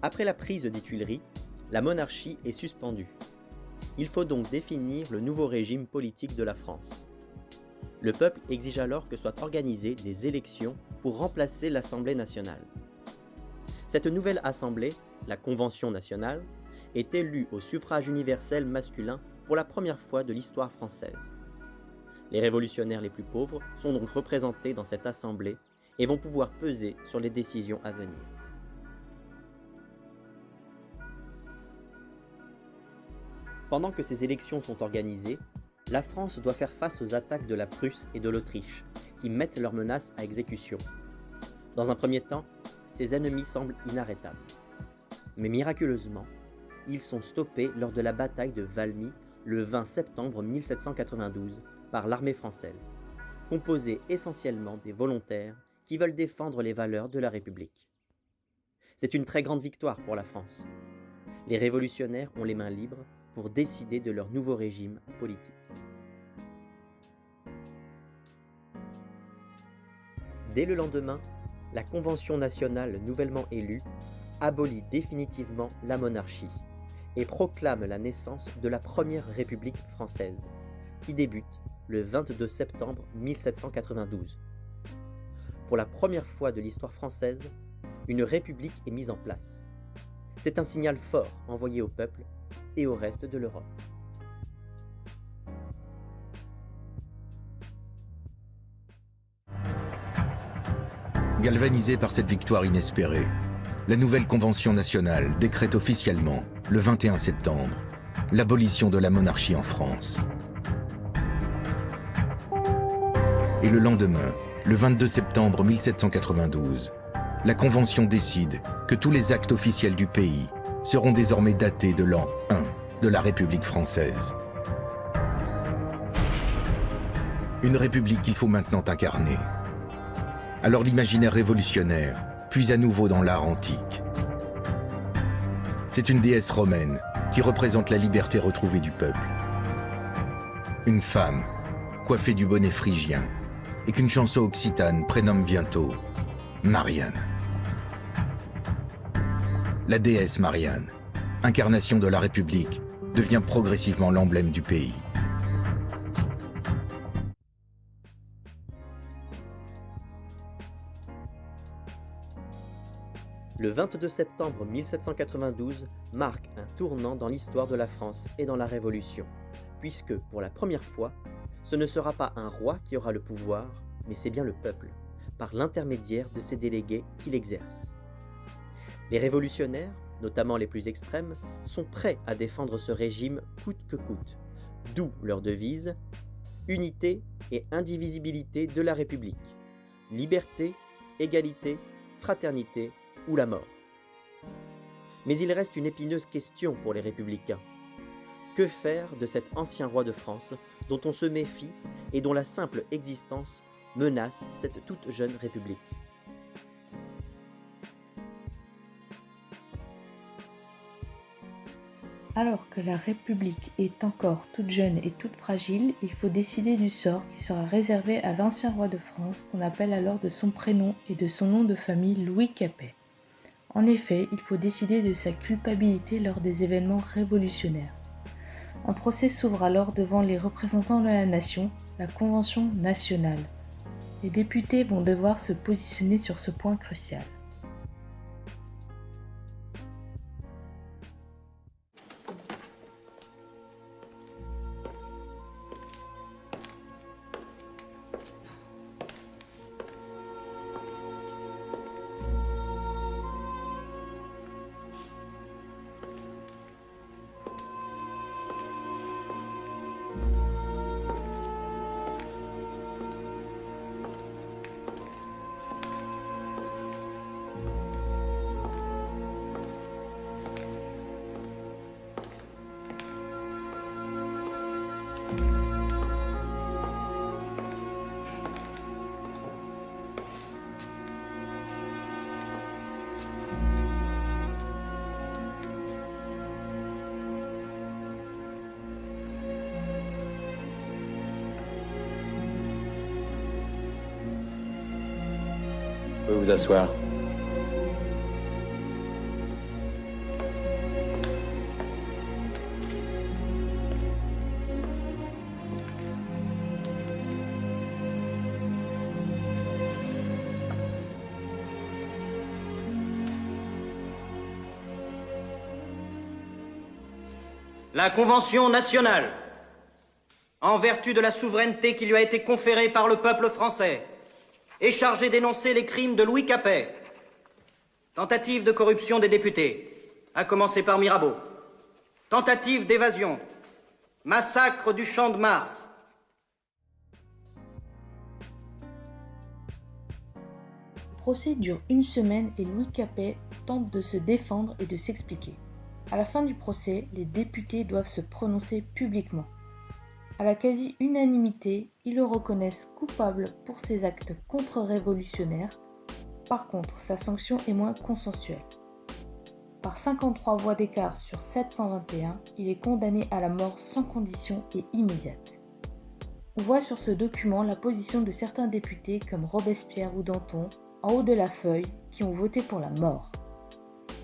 Après la prise des Tuileries, la monarchie est suspendue. Il faut donc définir le nouveau régime politique de la France. Le peuple exige alors que soient organisées des élections pour remplacer l'Assemblée nationale. Cette nouvelle assemblée, la Convention nationale, est élue au suffrage universel masculin pour la première fois de l'histoire française. Les révolutionnaires les plus pauvres sont donc représentés dans cette assemblée et vont pouvoir peser sur les décisions à venir. Pendant que ces élections sont organisées, la France doit faire face aux attaques de la Prusse et de l'Autriche, qui mettent leurs menaces à exécution. Dans un premier temps, ses ennemis semblent inarrêtables. Mais miraculeusement, ils sont stoppés lors de la bataille de Valmy le 20 septembre 1792 par l'armée française, composée essentiellement des volontaires qui veulent défendre les valeurs de la République. C'est une très grande victoire pour la France. Les révolutionnaires ont les mains libres pour décider de leur nouveau régime politique. Dès le lendemain, la Convention nationale nouvellement élue abolit définitivement la monarchie et proclame la naissance de la première République française, qui débute le 22 septembre 1792. Pour la première fois de l'histoire française, une république est mise en place. C'est un signal fort envoyé au peuple et au reste de l'Europe. Galvanisée par cette victoire inespérée, la nouvelle Convention nationale décrète officiellement, le 21 septembre, l'abolition de la monarchie en France. Et le lendemain, le 22 septembre 1792, la Convention décide que tous les actes officiels du pays seront désormais datés de l'an 1 de la République française. Une république qu'il faut maintenant incarner. Alors l'imaginaire révolutionnaire puise à nouveau dans l'art antique. C'est une déesse romaine qui représente la liberté retrouvée du peuple. Une femme, coiffée du bonnet phrygien, et qu'une chanson occitane prénomme bientôt Marianne. La déesse Marianne, incarnation de la République, devient progressivement l'emblème du pays. Le 22 septembre 1792 marque un tournant dans l'histoire de la France et dans la Révolution, puisque, pour la première fois, ce ne sera pas un roi qui aura le pouvoir, mais c'est bien le peuple, par l'intermédiaire de ses délégués qui l'exercent. Les révolutionnaires, notamment les plus extrêmes, sont prêts à défendre ce régime coûte que coûte, d'où leur devise « Unité et indivisibilité de la République, liberté, égalité, fraternité ou la mort ». Mais il reste une épineuse question pour les républicains. Que faire de cet ancien roi de France dont on se méfie et dont la simple existence menace cette toute jeune république ? Alors que la République est encore toute jeune et toute fragile, il faut décider du sort qui sera réservé à l'ancien roi de France qu'on appelle alors de son prénom et de son nom de famille Louis Capet. En effet, il faut décider de sa culpabilité lors des événements révolutionnaires. Un procès s'ouvre alors devant les représentants de la nation, la Convention nationale. Les députés vont devoir se positionner sur ce point crucial. Vous pouvez vous asseoir. La Convention nationale, en vertu de la souveraineté qui lui a été conférée par le peuple français, est chargée d'énoncer les crimes de Louis Capet. Tentative de corruption des députés, à commencer par Mirabeau. Tentative d'évasion. Massacre du Champ de Mars. Le procès dure une semaine et Louis Capet tente de se défendre et de s'expliquer. À la fin du procès, les députés doivent se prononcer publiquement. À la quasi-unanimité, ils le reconnaissent coupable pour ses actes contre-révolutionnaires. Par contre, sa sanction est moins consensuelle. Par 53 voix d'écart sur 721, il est condamné à la mort sans condition et immédiate. On voit sur ce document la position de certains députés comme Robespierre ou Danton, en haut de la feuille, qui ont voté pour la mort.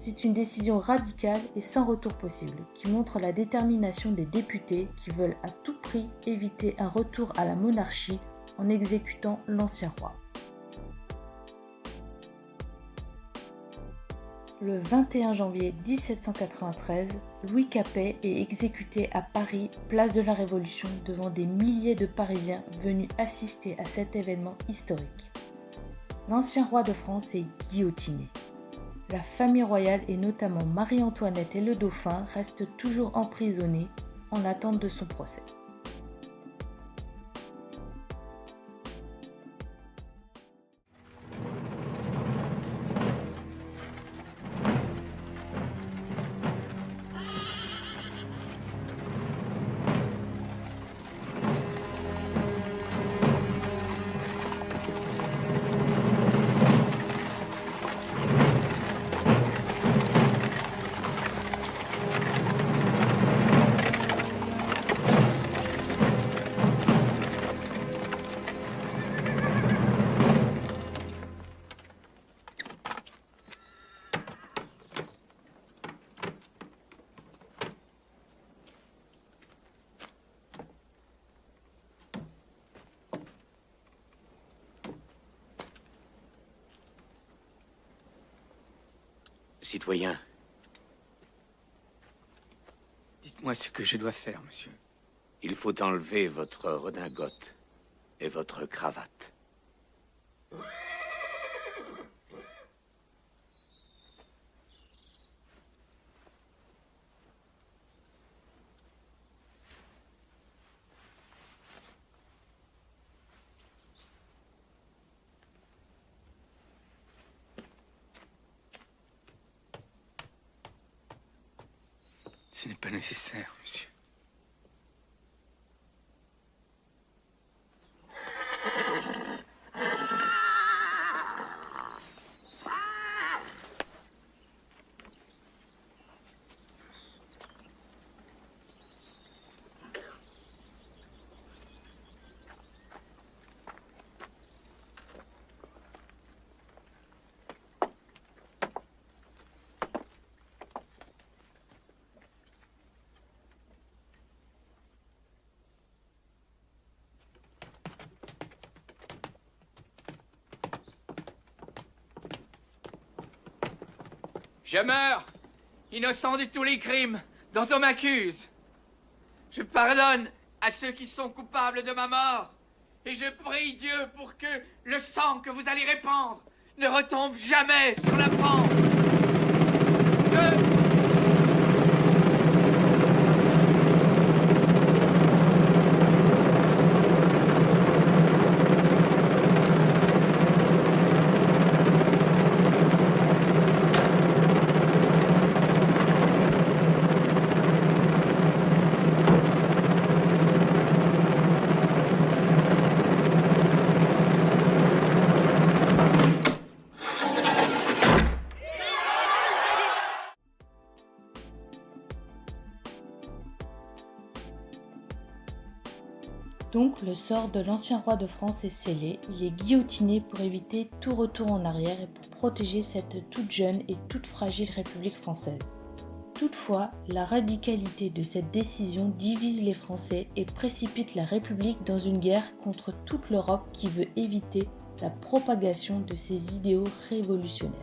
C'est une décision radicale et sans retour possible, qui montre la détermination des députés qui veulent à tout prix éviter un retour à la monarchie en exécutant l'ancien roi. Le 21 janvier 1793, Louis Capet est exécuté à Paris, place de la Révolution, devant des milliers de Parisiens venus assister à cet événement historique. L'ancien roi de France est guillotiné. La famille royale et notamment Marie-Antoinette et le dauphin restent toujours emprisonnés en attente de son procès. Citoyen, dites-moi ce que je dois faire, monsieur. Il faut enlever votre redingote et votre cravate. Ce n'est pas nécessaire, monsieur. Je meurs, innocent de tous les crimes dont on m'accuse. Je pardonne à ceux qui sont coupables de ma mort. Et je prie Dieu pour que le sang que vous allez répandre ne retombe jamais sur la France. Donc le sort de l'ancien roi de France est scellé, il est guillotiné pour éviter tout retour en arrière et pour protéger cette toute jeune et toute fragile République française. Toutefois, la radicalité de cette décision divise les Français et précipite la République dans une guerre contre toute l'Europe qui veut éviter la propagation de ses idéaux révolutionnaires.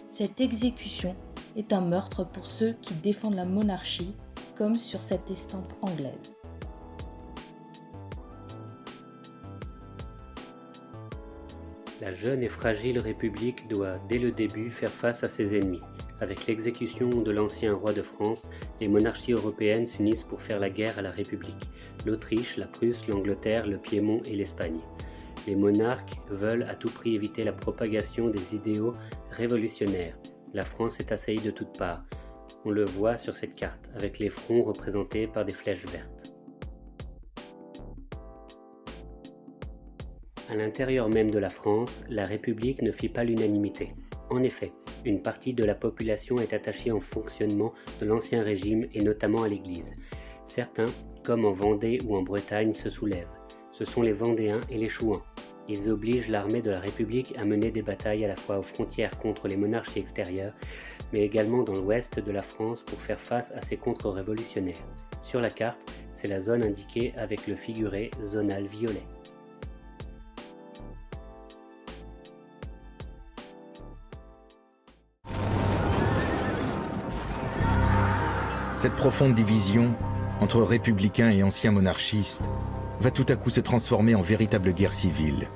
Cette exécution est un meurtre pour ceux qui défendent la monarchie, comme sur cette estampe anglaise. La jeune et fragile République doit, dès le début, faire face à ses ennemis. Avec l'exécution de l'ancien roi de France, les monarchies européennes s'unissent pour faire la guerre à la République. L'Autriche, la Prusse, l'Angleterre, le Piémont et l'Espagne. Les monarques veulent à tout prix éviter la propagation des idéaux révolutionnaires. La France est assaillie de toutes parts. On le voit sur cette carte, avec les fronts représentés par des flèches vertes. À l'intérieur même de la France, la République ne fit pas l'unanimité. En effet, une partie de la population est attachée au fonctionnement de l'Ancien Régime et notamment à l'Église. Certains, comme en Vendée ou en Bretagne, se soulèvent. Ce sont les Vendéens et les Chouans. Ils obligent l'armée de la République à mener des batailles à la fois aux frontières contre les monarchies extérieures, mais également dans l'ouest de la France pour faire face à ces contre-révolutionnaires. Sur la carte, c'est la zone indiquée avec le figuré zonal violet. Cette profonde division entre républicains et anciens monarchistes va tout à coup se transformer en véritable guerre civile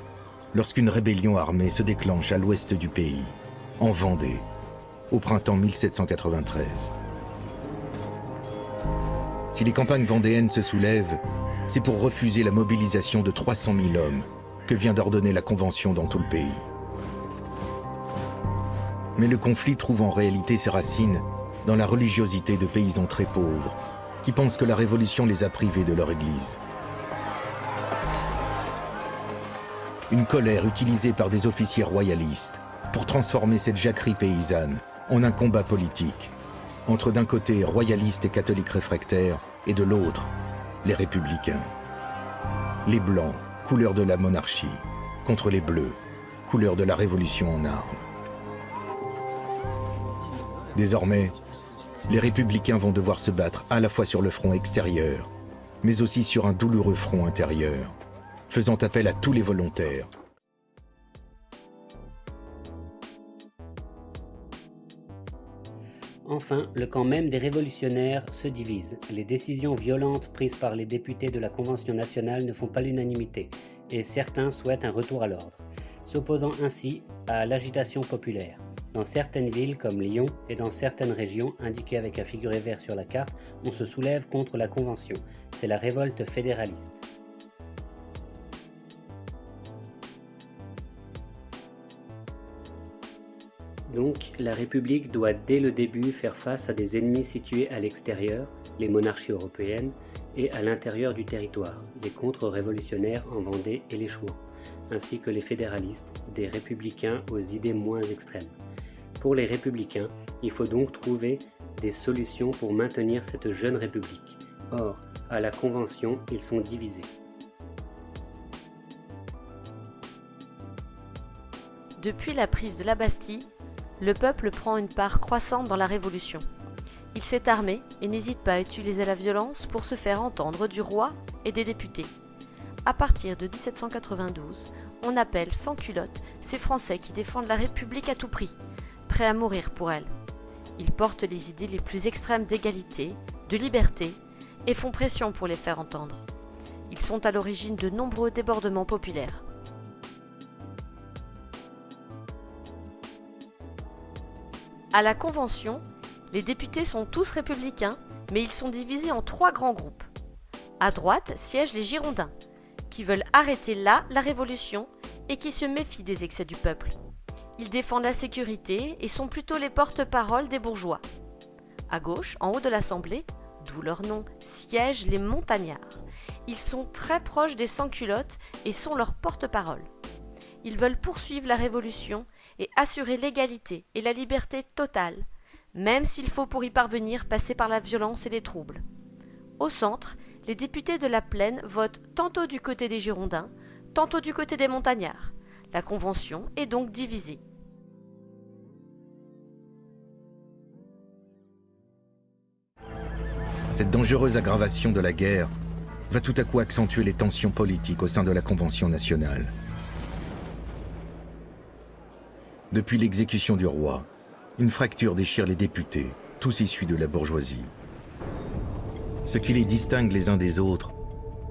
lorsqu'une rébellion armée se déclenche à l'ouest du pays, en Vendée, au printemps 1793. Si les campagnes vendéennes se soulèvent, c'est pour refuser la mobilisation de 300 000 hommes que vient d'ordonner la Convention dans tout le pays. Mais le conflit trouve en réalité ses racines dans la religiosité de paysans très pauvres qui pensent que la Révolution les a privés de leur église. Une colère utilisée par des officiers royalistes pour transformer cette jacquerie paysanne en un combat politique entre d'un côté royalistes et catholiques réfractaires et de l'autre les républicains. Les blancs, couleur de la monarchie, contre les bleus, couleur de la Révolution en armes. Désormais, les républicains vont devoir se battre à la fois sur le front extérieur, mais aussi sur un douloureux front intérieur, faisant appel à tous les volontaires. Enfin, le camp même des révolutionnaires se divise. Les décisions violentes prises par les députés de la Convention nationale ne font pas l'unanimité, et certains souhaitent un retour à l'ordre, s'opposant ainsi à l'agitation populaire. Dans certaines villes comme Lyon et dans certaines régions, indiquées avec un figuré vert sur la carte, on se soulève contre la Convention. C'est la révolte fédéraliste. Donc, la République doit dès le début faire face à des ennemis situés à l'extérieur, les monarchies européennes, et à l'intérieur du territoire, les contre-révolutionnaires en Vendée et les Chouans, ainsi que les fédéralistes, des républicains aux idées moins extrêmes. Pour les républicains, il faut donc trouver des solutions pour maintenir cette jeune république. Or, à la Convention, ils sont divisés. Depuis la prise de la Bastille, le peuple prend une part croissante dans la Révolution. Il s'est armé et n'hésite pas à utiliser la violence pour se faire entendre du roi et des députés. À partir de 1792, on appelle sans-culottes ces Français qui défendent la République à tout prix, prêts à mourir pour elle. Ils portent les idées les plus extrêmes d'égalité, de liberté, et font pression pour les faire entendre. Ils sont à l'origine de nombreux débordements populaires. À la Convention, les députés sont tous républicains, mais ils sont divisés en 3 grands groupes. À droite siègent les Girondins, qui veulent arrêter là la Révolution et qui se méfient des excès du peuple. Ils défendent la sécurité et sont plutôt les porte-parole des bourgeois. À gauche, en haut de l'Assemblée, d'où leur nom, siègent les Montagnards. Ils sont très proches des sans-culottes et sont leurs porte-parole. Ils veulent poursuivre la Révolution et assurer l'égalité et la liberté totale, même s'il faut pour y parvenir passer par la violence et les troubles. Au centre, les députés de la Plaine votent tantôt du côté des Girondins, tantôt du côté des Montagnards. La Convention est donc divisée. Cette dangereuse aggravation de la guerre va tout à coup accentuer les tensions politiques au sein de la Convention nationale. Depuis l'exécution du roi, une fracture déchire les députés, tous issus de la bourgeoisie. Ce qui les distingue les uns des autres,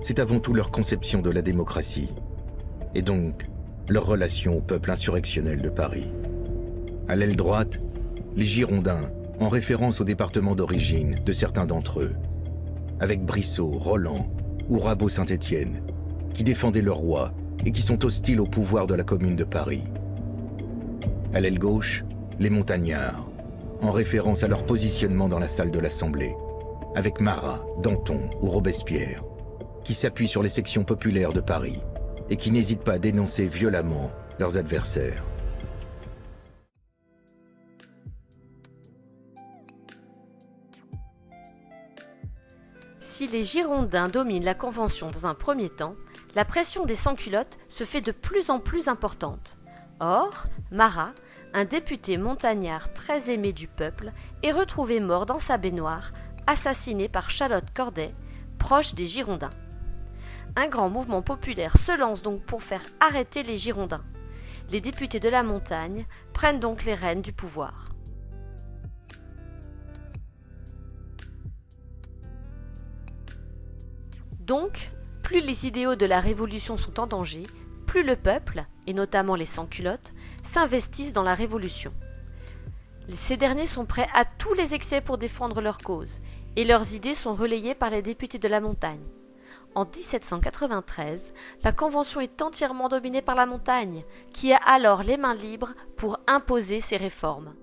c'est avant tout leur conception de la démocratie, et donc leur relation au peuple insurrectionnel de Paris. À l'aile droite, les Girondins, en référence au département d'origine de certains d'entre eux, avec Brissot, Roland ou Rabot-Saint-Étienne, qui défendaient le roi et qui sont hostiles au pouvoir de la Commune de Paris. À l'aile gauche, les Montagnards, en référence à leur positionnement dans la salle de l'Assemblée, avec Marat, Danton ou Robespierre, qui s'appuient sur les sections populaires de Paris et qui n'hésitent pas à dénoncer violemment leurs adversaires. Si les Girondins dominent la Convention dans un premier temps, la pression des sans-culottes se fait de plus en plus importante. Or, Marat, un député montagnard très aimé du peuple, est retrouvé mort dans sa baignoire, assassiné par Charlotte Corday, proche des Girondins. Un grand mouvement populaire se lance donc pour faire arrêter les Girondins. Les députés de la montagne prennent donc les rênes du pouvoir. Donc, plus les idéaux de la Révolution sont en danger, plus le peuple, et notamment les sans-culottes, s'investissent dans la Révolution. Ces derniers sont prêts à tous les excès pour défendre leur cause, et leurs idées sont relayées par les députés de la montagne. En 1793, la Convention est entièrement dominée par la montagne, qui a alors les mains libres pour imposer ses réformes.